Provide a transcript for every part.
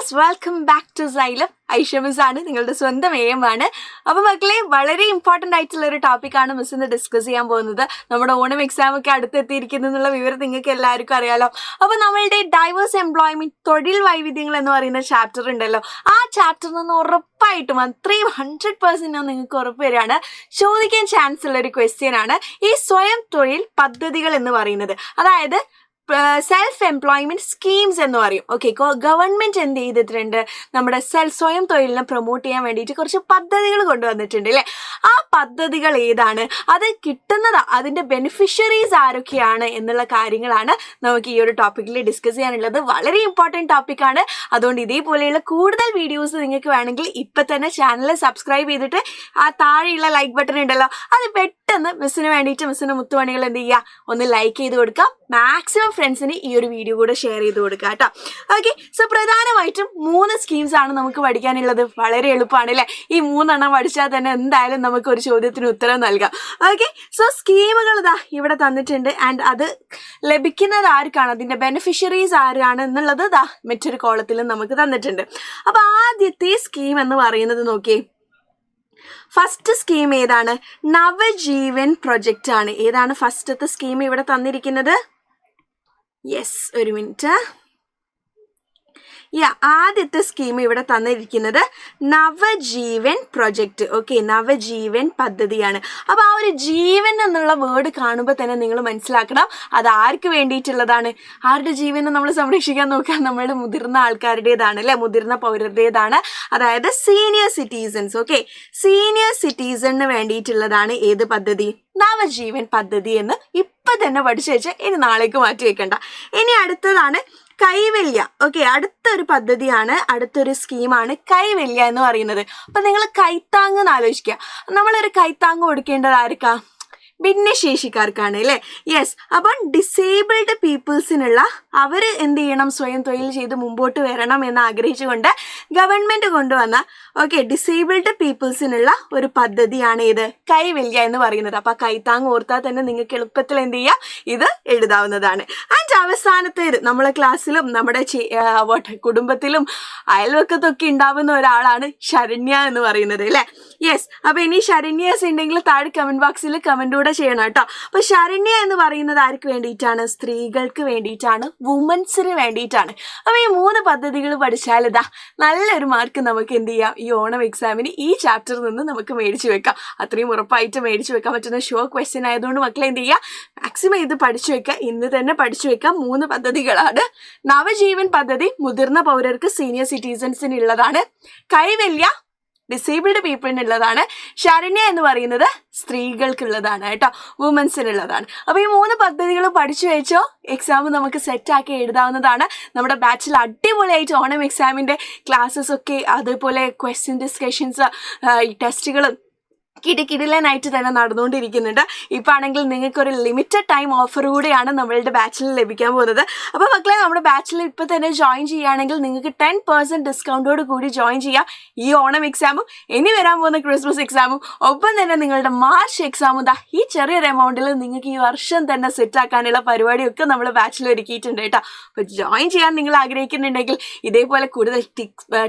Viewers, welcome back to Xylem. Aisha miss ആണ്, നിങ്ങളുടെ സ്വന്തം ആണ്. അപ്പോൾ മക്കളെ, വളരെ ഇമ്പോർട്ടൻ്റ് ആയിട്ടുള്ള ഒരു ടോപ്പിക്കാണ് മിസ് ഇന്ന് ഡിസ്കസ് ചെയ്യാൻ പോകുന്നത്. നമ്മുടെ ഓണം എക്സാം ഒക്കെ അടുത്തെത്തിയിരിക്കുന്നു എന്നുള്ള വിവരം നിങ്ങൾക്ക് എല്ലാവർക്കും അറിയാലോ. അപ്പോൾ നമ്മളുടെ ഡൈവേഴ്സ് എംപ്ലോയ്മെന്റ്, തൊഴിൽ വൈവിധ്യങ്ങൾ എന്ന് പറയുന്ന ചാപ്റ്റർ ഉണ്ടല്ലോ, ആ ചാപ്റ്ററിൽ നിന്ന് ഉറപ്പായിട്ടും 100% നിങ്ങൾക്ക് ഉറപ്പ് വരികയാണ് ചോദിക്കാൻ ചാൻസ് ഉള്ള ഒരു ക്വസ്റ്റ്യൻ ആണ് ഈ സ്വയം തൊഴിൽ പദ്ധതികൾ എന്ന് പറയുന്നത്. അതായത് സെൽഫ് എംപ്ലോയ്മെന്റ് സ്കീംസ് എന്ന് പറയും. ഓക്കെ, ഗവൺമെന്റ് എന്ത് ചെയ്തിട്ടുണ്ട്, നമ്മുടെ സ്വയം തൊഴിലിനെ പ്രൊമോട്ട് ചെയ്യാൻ വേണ്ടിയിട്ട് കുറച്ച് പദ്ധതികൾ കൊണ്ടുവന്നിട്ടുണ്ട് അല്ലേ. ആ പദ്ധതികൾ ഏതാണ്, അത് കിട്ടുന്നതാ, അതിന്റെ ബെനിഫിഷ്യറീസ് ആരൊക്കെയാണ് എന്നുള്ള കാര്യങ്ങളാണ് നമുക്ക് ഈ ഒരു ടോപ്പിക്കിൽ ഡിസ്കസ് ചെയ്യാനുള്ളത്. വളരെ ഇമ്പോർട്ടൻറ്റ് ടോപ്പിക്കാണ്. അതുകൊണ്ട് ഇതേപോലെയുള്ള കൂടുതൽ വീഡിയോസ് നിങ്ങൾക്ക് വേണമെങ്കിൽ ഇപ്പം തന്നെ ചാനൽ സബ്സ്ക്രൈബ് ചെയ്തിട്ട് ആ താഴെയുള്ള ലൈക്ക് ബട്ടൺ ഉണ്ടല്ലോ, അത് പെട്ടെന്ന് മിസ്സിന് വേണ്ടിയിട്ട് മിസ്സിൻ്റെ മുത്തുമണികൾ എന്ത് ചെയ്യുക, ഒന്ന് ലൈക്ക് ചെയ്ത് കൊടുക്കാം. മാക്സിമം ഫ്രണ്ട്സിന് ഈ ഒരു വീഡിയോ കൂടെ ഷെയർ ചെയ്ത് കൊടുക്കുക കേട്ടോ. ഓക്കെ, സോ പ്രധാനമായിട്ടും 3 സ്കീംസ് ആണ് നമുക്ക് പഠിക്കാനുള്ളത്. വളരെ എളുപ്പമാണ് അല്ലേ. ഈ 3 പഠിച്ചാൽ തന്നെ എന്തായാലും നമുക്ക് ഒരു ചോദ്യത്തിന് ഉത്തരം നൽകാം. ഓക്കെ, സോ സ്കീമുകൾ ഇതാ ഇവിടെ തന്നിട്ടുണ്ട്. ആൻഡ് അത് ലഭിക്കുന്നത് ആർക്കാണ്, അതിൻ്റെ ബെനിഫിഷ്യറീസ് ആരാണ് എന്നുള്ളത് ഇതാ മറ്റൊരു കോളത്തിലും നമുക്ക് തന്നിട്ടുണ്ട്. അപ്പോൾ ആദ്യത്തെ സ്കീം എന്ന് പറയുന്നത് നോക്കിയേ, ഫസ്റ്റ് സ്കീം ഏതാണ്, നവജീവൻ പ്രൊജക്റ്റ് ആണ്. ഏതാണ് ഫസ്റ്റത്തെ സ്കീം ഇവിടെ തന്നിരിക്കുന്നത്? യെസ്, ഒരു മിനിറ്റ്. ആദ്യത്തെ സ്കീം ഇവിടെ തന്നിരിക്കുന്നത് നവജീവൻ പ്രൊജക്റ്റ്. ഓക്കെ, നവജീവൻ പദ്ധതിയാണ്. അപ്പോൾ ആ ഒരു ജീവൻ എന്നുള്ള വേർഡ് കാണുമ്പോൾ തന്നെ നിങ്ങൾ മനസ്സിലാക്കണം അത് ആർക്ക് വേണ്ടിയിട്ടുള്ളതാണ്. ആരുടെ ജീവനെ നമ്മൾ സംരക്ഷിക്കാൻ നോക്കുക, നമ്മളുടെ മുതിർന്ന ആൾക്കാരുടേതാണ് അല്ലേ, മുതിർന്ന പൗരരുടേതാണ്. അതായത് സീനിയർ സിറ്റിസൺസ്. ഓക്കെ, സീനിയർ സിറ്റിസണിന് വേണ്ടിയിട്ടുള്ളതാണ് ഏത് പദ്ധതി, നവജീവൻ പദ്ധതി എന്ന് ഇപ്പം തന്നെ പഠിച്ചു വെച്ചാൽ ഇനി നാളേക്ക് മാറ്റി വെക്കണ്ട. ഇനി അടുത്തതാണ് കൈവല്യ. ഓക്കെ, അടുത്തൊരു പദ്ധതിയാണ്, അടുത്തൊരു സ്കീമാണ് കൈവല്യ എന്ന് പറയുന്നത്. അപ്പം നിങ്ങൾ കൈത്താങ് എന്ന് ആലോചിക്കുക. നമ്മളൊരു കൈത്താങ് കൊടുക്കേണ്ടത് ആർക്കാ, ഭിന്നശേഷിക്കാർക്കാണ് അല്ലേ. യെസ്, അപ്പം ഡിസേബിൾഡ് പീപ്പിൾസിനുള്ള അവർ എന്ത് ചെയ്യണം, സ്വയം തൊഴിൽ ചെയ്ത് മുമ്പോട്ട് വരണം എന്ന് ആഗ്രഹിച്ചുകൊണ്ട് ഗവൺമെൻറ് കൊണ്ടുവന്ന ഡിസേബിൾഡ് പീപ്പിൾസിനുള്ള ഒരു പദ്ധതിയാണ് ഇത് കൈവല്യ എന്ന് പറയുന്നത്. അപ്പം കൈത്താങ് ഓർത്താൽ തന്നെ നിങ്ങൾക്ക് എളുപ്പത്തിൽ എന്ത് ചെയ്യാം, ഇത് എഴുതാവുന്നതാണ്. ആൻഡ് അവസാനത്തേത് നമ്മളെ ക്ലാസ്സിലും നമ്മുടെ കുടുംബത്തിലും അയൽവക്കത്തൊക്കെ ഉണ്ടാവുന്ന ഒരാളാണ് ശരണ്യ എന്ന് പറയുന്നത് അല്ലേ. യെസ്, അപ്പോൾ ഇനി ശരണ്യാസ് ഉണ്ടെങ്കിൽ താഴെ കമൻറ്റ് ബോക്സിൽ കമൻറ്റൂടെ ചെയ്യണം കേട്ടോ. അപ്പോൾ ശരണ്യ എന്ന് പറയുന്നത് ആർക്ക് വേണ്ടിയിട്ടാണ്, സ്ത്രീകൾക്ക് വേണ്ടിയിട്ടാണ്, വുമൻസിന് വേണ്ടിയിട്ടാണ്. അപ്പോൾ ഈ 3 പദ്ധതികൾ പഠിച്ചാൽ ഇതാ നല്ലൊരു മാർക്ക് നമുക്ക് എന്ത് ചെയ്യാം, ഈ ഓണം എക്സാമിന് ഈ ചാപ്റ്ററിൽ നിന്ന് നമുക്ക് മേടിച്ചു വെക്കാം. അത്രയും ഉറപ്പായിട്ട് മേടിച്ചു വെക്കാൻ പറ്റുന്ന ഷുവർ ക്വസ്റ്റ്യൻ ആയതുകൊണ്ട് മക്കളെ എന്ത് ചെയ്യുക, മാക്സിമം ഇത് പഠിച്ചു വെക്കുക, ഇന്ന് തന്നെ പഠിച്ചു വെക്കാം. 3 പദ്ധതികളാണ്. നവജീവൻ പദ്ധതി മുതിർന്ന പൗരർക്ക്, സീനിയർ സിറ്റിസൺസിനുള്ളതാണ്. കൈവല്യ ഡിസേബിൾഡ് പീപ്പിളിനുള്ളതാണ്. ശരണ്യ എന്ന് പറയുന്നത് സ്ത്രീകൾക്കുള്ളതാണ് കേട്ടോ, വുമൻസിനുള്ളതാണ്. അപ്പോൾ ഈ 3 പദ്ധതികൾ പഠിച്ചു വെച്ചോ, എക്സാം നമുക്ക് സെറ്റാക്കി എഴുതാവുന്നതാണ്. നമ്മുടെ ബാച്ചിൽ അടിപൊളിയായിട്ട് ഓണം എക്സാമിൻ്റെ ക്ലാസ്സസ് ഒക്കെ, അതുപോലെ ക്വസ്റ്റ്യൻ ഡിസ്കഷൻസ്, ഈ ടെസ്റ്റുകളും കിടിലനായിട്ട് തന്നെ നടന്നുകൊണ്ടിരിക്കുന്നുണ്ട്. ഇപ്പം ആണെങ്കിൽ നിങ്ങൾക്കൊരു ലിമിറ്റഡ് ടൈം ഓഫർ കൂടെയാണ് നമ്മളുടെ ബാച്ചിൽ ലഭിക്കാൻ പോകുന്നത്. അപ്പോൾ മക്കളെ, നമ്മുടെ ബാച്ചിൽ ഇപ്പോൾ തന്നെ ജോയിൻ ചെയ്യുകയാണെങ്കിൽ നിങ്ങൾക്ക് 10% ഡിസ്കൗണ്ടോട് കൂടി ജോയിൻ ചെയ്യാം. ഈ ഓണം എക്സാമും ഇനി വരാൻ പോകുന്ന ക്രിസ്മസ് എക്സാമും ഒപ്പം തന്നെ നിങ്ങളുടെ മാർച്ച് എക്സാമും ഇതാ ഈ ചെറിയൊരു എമൗണ്ടിൽ നിങ്ങൾക്ക് ഈ വർഷം തന്നെ സെറ്റാക്കാനുള്ള പരിപാടിയൊക്കെ നമ്മൾ ബാച്ചിൽ ഒരുക്കിയിട്ടുണ്ട് കേട്ടോ. അപ്പോൾ ജോയിൻ ചെയ്യാൻ നിങ്ങൾ ആഗ്രഹിക്കുന്നുണ്ടെങ്കിൽ ഇതേപോലെ കൂടുതൽ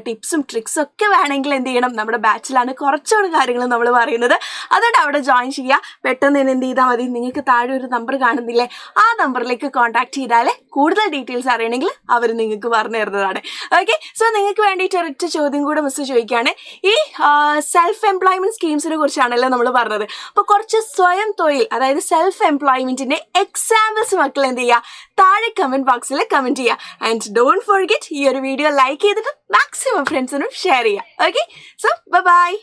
ടിപ്സും ട്രിക്സും ഒക്കെ വേണമെങ്കിൽ എന്ത് ചെയ്യണം, നമ്മുടെ ബാച്ചിലാണ് കുറച്ചുകൂടി കാര്യങ്ങൾ നമ്മൾ പറയുന്നത്. അതുകൊണ്ട് അവിടെ ജോയിൻ ചെയ്യുക. പെട്ടെന്ന് തന്നെ എന്ത് ചെയ്താൽ മതി, നിങ്ങൾക്ക് താഴെ ഒരു നമ്പർ കാണുന്നില്ലേ, ആ നമ്പറിലേക്ക് കോൺടാക്ട് ചെയ്താൽ കൂടുതൽ ഡീറ്റെയിൽസ് അറിയണമെങ്കിൽ അവർ നിങ്ങൾക്ക് പറഞ്ഞു തരുന്നതാണ്. ഓക്കെ, സോ നിങ്ങൾക്ക് വേണ്ടിയിട്ട് ഒരൊറ്റ ചോദ്യം കൂടെ മിസ് ചോദിക്കുകയാണ്. ഈ സെൽഫ് എംപ്ലോയ്മെന്റ് സ്കീംസിനെ കുറിച്ചാണല്ലോ നമ്മൾ പറഞ്ഞത്. അപ്പോൾ കുറച്ച് സ്വയം തൊഴിൽ, അതായത് സെൽഫ് എംപ്ലോയ്മെന്റിന്റെ എക്സാമ്പിൾസ് മക്കൾ എന്ത് ചെയ്യുക, താഴെ കമന്റ് ബോക്സിൽ കമന്റ് ചെയ്യുക. ആൻഡ് ഡോണ്ട് ഫോർഗെറ്റ് ഈ ഒരു വീഡിയോ ലൈക്ക് ചെയ്തിട്ട് മാക്സിമം ഫ്രണ്ട്സിനും ഷെയർ ചെയ്യുക. Okay, so by.